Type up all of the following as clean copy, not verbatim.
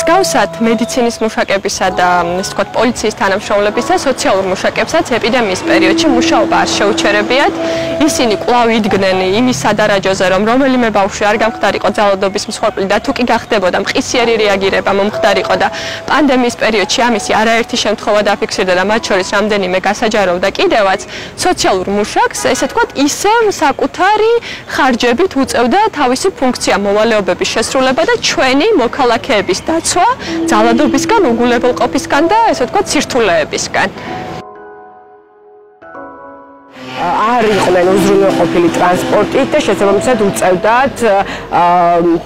მსგავსად მედიცინის მუშაკებისა და ისე ვთქვათ პოლიციის თანამშრომლებისა სოციალურ მუშაკებსაც ეპიდემიის პერიოდში მუშაობა არ შეუჩერებიათ. ისინი კვლავ იდგნენ იმის სადარაჯოზე, რომ რომელიმე ბავშვი არ გამხდარიყო ძალადობის მსხვერპლი და თუ კი გახდებოდა მყისიერი რეაგირება მომხდარიყო და პანდემიის პერიოდში ამისი არაერთი შემთხვევა დაფიქსირდა და მათ შორის რამდენიმე გასაჯაროვდა კიდევაც სოციალურ მუშაკს, ესე ვთქვათ, ისევ საკუთარი ხარჯებით უწევდა თავისი ფუნქცია მოვალეობების შესრულება და ჩვენი მოქალაქეების დაცვა ძალადობისგან, უგულებელყოფისგან და ესე ვთქვათ სირთულეებისგან. არ იყვნენ უზრუნველყოფილი ტრანსპორტით და შესაბამისად უწევდათ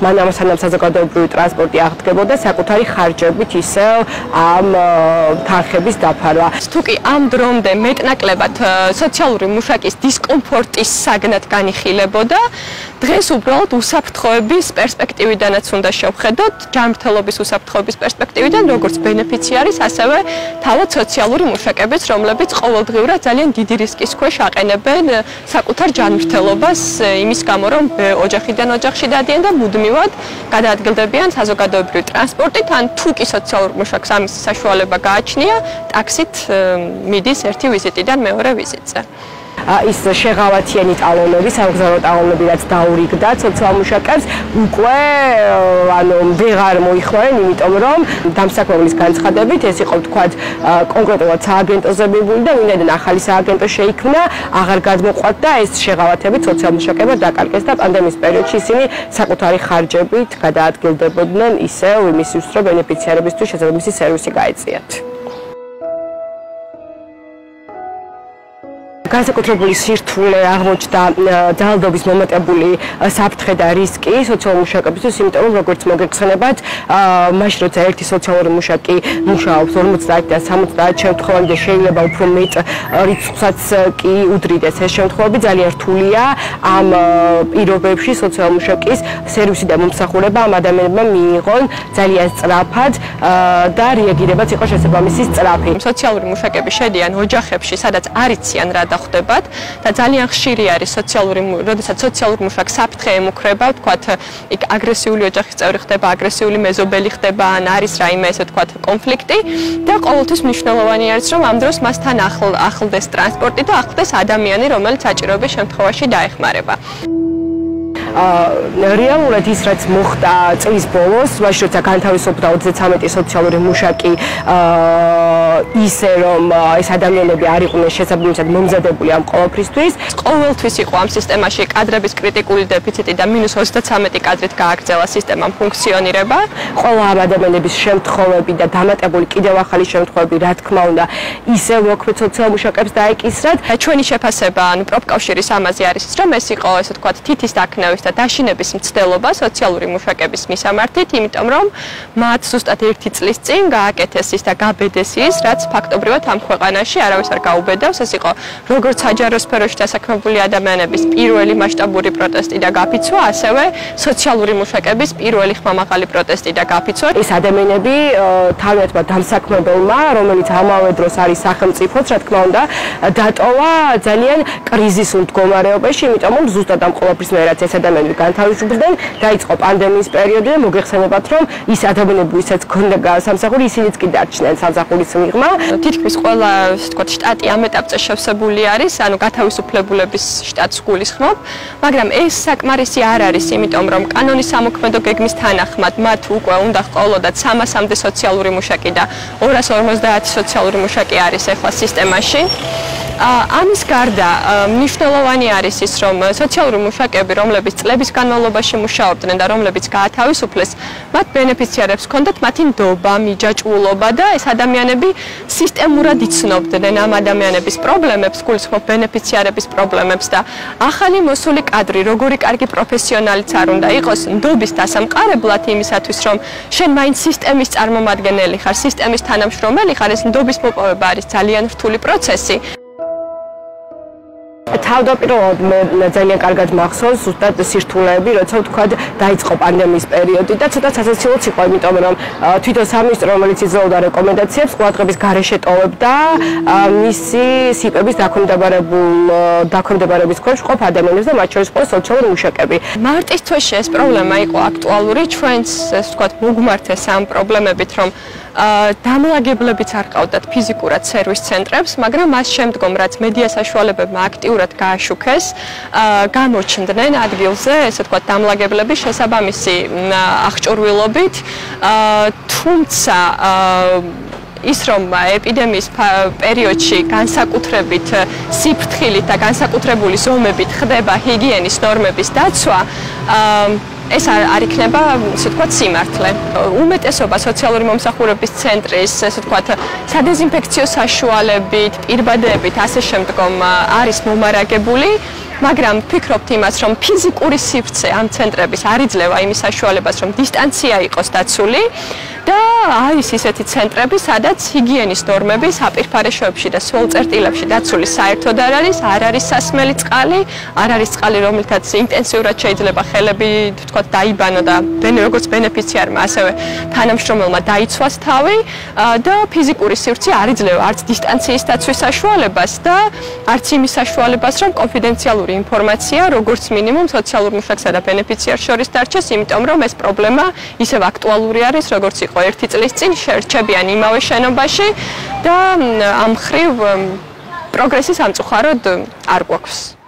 მანამ საზოგადოებრივი ტრანსპორტი აღდგებოდა საკუთარი ხარჯებით ისევ ამ თანხების დაფარვა. თუ კი ამ დრომდე მეტნაკლებად სოციალური მუშაკის დისკომფორტის საგნად განიხილებოდა, დღეს უბრალოდ უსაფრთხოების პერსპექტივიდანაც უნდა შევხედოთ, ჯანმრთელობის უსაფრთხოების პერსპექტივიდან, როგორც ბენეფიციარის, ასევე თავად სოციალური მუშაკების, რომლებიც ყოველდღიურად ძალიან დიდი რისკის ქვეშ აყენებენ საკუთარ ჯანმრთელობას იმის გამო, რომ ოჯახიდან ოჯახში დადიან და მუდმივად გადაადგილდებიან საზოგადოებრივი ტრანსპორტით, ან თუ კი სოციალურ მუშაკს ამის საშუალება გააჩნია, ტაქსით მიდის ერთი ვიზიტიდან მეორე ვიზიტზე. ის შეღავათიანი ტალონები, სამგზავრო ტალონები, რაც დაურიგდა სოციალურ მუშაკებს, უკვე ვეღარ მოიხმარენ, იმიტომ რომ დამსაქმებლის განცხადებით ეს იყო ვთქვათ კონკრეტულად სააგენტოზე მიბული და ვინაიდან ახალი სააგენტო შეიქმნა, აღარ გადმოყვათ და ეს შეღავათებით სოციალურ მუშაკებად დაკარგეს და პანდემიის პერიოდში ისინი საკუთარი ხარჯებით გადაადგილდებოდნენ ისევ იმისთვის, რომ ბენეფიციარებისთვის შესაძლებელი სერვისი გაეწიათ. განსაკუთრებული სირთულე აღმოჩნდა ძალადობის მომატებული საფრთხე და რისკი სოციალურ მუშაკებისთვის, იმიტომ რომ როგორც მოგეხსენებათ, მაშინ როცა ერთი სოციალური მუშაკი მუშაობს 50-დან 70 შემთხვევამდე შეიძლება უფრო მეტ რიცხვსაც კი უდრიდეს ეს შემთხვევები, ძალიან რთულია ამ პირობებში სოციალურ მუშაკის სერვისი და მომსახურება ამ ადამიანებმა მიიღონ ძალიან სწრაფად და რეაგირებაც იყო შესაბამისი სწრაფი. სოციალური მუშაკები შედიან ოჯახებში, სადაც არ იციან რა ხვდებათ და ძალიან ხშირი არის როდესაც სოციალურ მუშაკს საფრთხე ემუქრება, ვთქვათ, იქ აგრესიული ოჯახის წევრი ხდება, აგრესიული მეზობელი ხდება, ან არის რაიმე ესე ვთქვათ კონფლიქტი და ყოველთვის მნიშვნელოვანი არის, რომ ამ დროს მასთან ახლდეს ტრანსპორტი და ახლდეს ადამიანი, რომელიც საჭიროების შემთხვევაში დაეხმარება. რეალურად ის რაც მოხდა წლის ბოლოს, მაშინ როცა განთავისუფლდა 33 სოციალური მუშაკი ისე რომ ეს ადამიანები არ იყვნენ შესაბამისად მომზადებული ამ ყოველფრისთვის, ყოველთვის იყო ამ სისტემაში კადრების კრიტიკული დეფიციტი და -33 კადრით გააგრძელა სისტემამ ფუნქციონირება. ყველა ამ ადამიანების შემთხვევები და დამატებული კიდევ ახალი შემთხვევები, რა თქმა უნდა, ისე მოქმედ სოციალურ მუშაკებს დაეკისრათ. ჩვენი შეფასება, პროფკავშირის ამაზე არის, რომ ეს იყო ესე ვთქვათ თითის დაქნევის და დაშინების მცდელობა სოციალური მუშაკების მისამართით, იმიტომ რომ მათ ზუსტად 1 წლის წინ გააკეთეს ის და გაბედეს ის, რაც ფაქტობრივად ამ ქვეყანაში არავის არ გაუბედავს. ეს იყო როგორც საჯარო სფეროში დასაქმებული ადამიანების პირველი მასშტაბური პროტესტი და გაფიცვა, ასევე სოციალური მუშაკების პირველი ხმამაღალი პროტესტი და გაფიცვა. ეს ადამიანები თავიანთმა დამსაქმებელმა, რომელიც ამავე დროს არის სახელმწიფოც, რა თქმა უნდა, დატოვა ძალიან კრიზისულ მდგომარეობაში, იმიტომ რომ ზუსტად ამ ყოველფრის მე რაც ეს ადამიანები განთავისუფლდნენ, დაიწყო პანდემიის პერიოდი და მოგეხსენებათ, რომ ის ადამიანები, ვისაც ჰქონდა სამსახური, ისინიც კი დარჩნენ სამსახურის მიღმა. თითქმის ყველა, ასე ვთქვათ, შტატი ამ ეტაპზე შევსებული არის, ანუ გათავისუფლებულების შტატს გულისხმობ, მაგრამ ეს საკმარისი არ არის, იმიტომ რომ კანონის სამოქმედო გეგმის თანახმად მათ უკვე უნდა ჰყოლოდათ 300-მდე სოციალური მუშაკი და 250 სოციალური მუშაკი არის ახლა სისტემაში. ამის გარდა მნიშვნელოვანი არის ის, რომ სოციალური მუშაკები, რომლებიც წლების განმავლობაში მუშაობდნენ და რომლებიც გაათავისუფლეს, მათ ბენეფიციარებს ჰქონდათ მათი ნდობა, მიჯაჭვულობა და ეს ადამიანები სისტემურად იცნობდნენ ამ ადამიანების პრობლემებს, გულისხმობ ბენეფიციარების პრობლემებს და ახალი მოსული კადრი, როგორი კარგი პროფესიონალიც არ უნდა იყოს, ნდობის დასამყარებლად იმისათვის, რომ შენ მაინც სისტემის წარმომადგენელი ხარ, სისტემის თანამშრომელი ხარ, ეს ნდობის მოპოვება არის ძალიან რთული პროცესი. თავდაპირველად მე ძალიან კარგად მახსოვს ზუსტად სირთულეები, როცა ვთქვათ დაიწყო პანდემიის პერიოდი და ცოტა სასაცილოც იყო, იმიტომ რომ თვითონ სამინისტრო, რომელიც იძლეოდა რეკომენდაციებს, ყურადღების გარეშე ტოვებდა მისი სიპების დაქვემდებარების ქვეშ მყოფ ადამიანებს და მათ შორის იყო სოციალური მუშაკები. მარტის თვეში ეს პრობლემა იყო აქტუალური, ჩვენს ეს ვთქვათ მოგმართეს ამ პრობლემებით, რომ დამლაგებლებიც არ ყავდათ ფიზიკურად სერვის ცენტრებს, მაგრამ მას შემდგომ რაც მედია საშუალებებმა აქტიურად გააშუქეს, გამოჩნდნენ ადგილზე, ესე ვთქვათ, დამლაგებლები შესაბამისი აღჭურვილობით, თუმცა ის რომ ეპიდემიის პერიოდში განსაკუთრებით სიფრთხილით და განსაკუთრებული ზომებით ხდება ჰიგიენის ნორმების დაცვა, ეს არ იქნება, ასე ვთქვათ, სიმართლე. უმეტესობა სოციალური მომსახურების ცენტრის, ასე ვთქვათ, სადეზინფექციო საშუალებით, პირბადეებით, ასე შემდგომ არის მომარაგებული, მაგრამ ვფიქრობთ იმას, რომ ფიზიკური სივრცე ამ ცენტრების არ იძლევა იმის საშუალებას, რომ დისტანცია იყოს დაცული და არის ისეთი ცენტრები, სადაც ჰიგიენის ნორმები საპირფარეშოებში და სველწერტილებში დაცული საერთოდ არ არის სასმელი წყალი, არ არის წყალი, რომელთაც ინტენსიურად შეიძლება ხელები, ვთქვათ, დაიბანო და როგორც ბენეფიციარმა, ასევე თანამშრომელმა დაიცვას თავი და ფიზიკური სივრცე არ იძლევა არც დისტანციის დაცვის საშუალებას და არც იმის საშუალებას, რომ კონფიდენციალური ინფორმაცია, როგორც მინიმუმ სოციალურ მუშაკსა და ბენეფიციარს შორის დარჩეს, იმიტომ რომ ეს პრობლემა ისევ აქტუალური არის, როგორც იყო 1 წლის წინ, შერჩებიან იმავე შენობაში და ამ მხრივ პროგრესი სამწუხაროდ არ გვაქვს.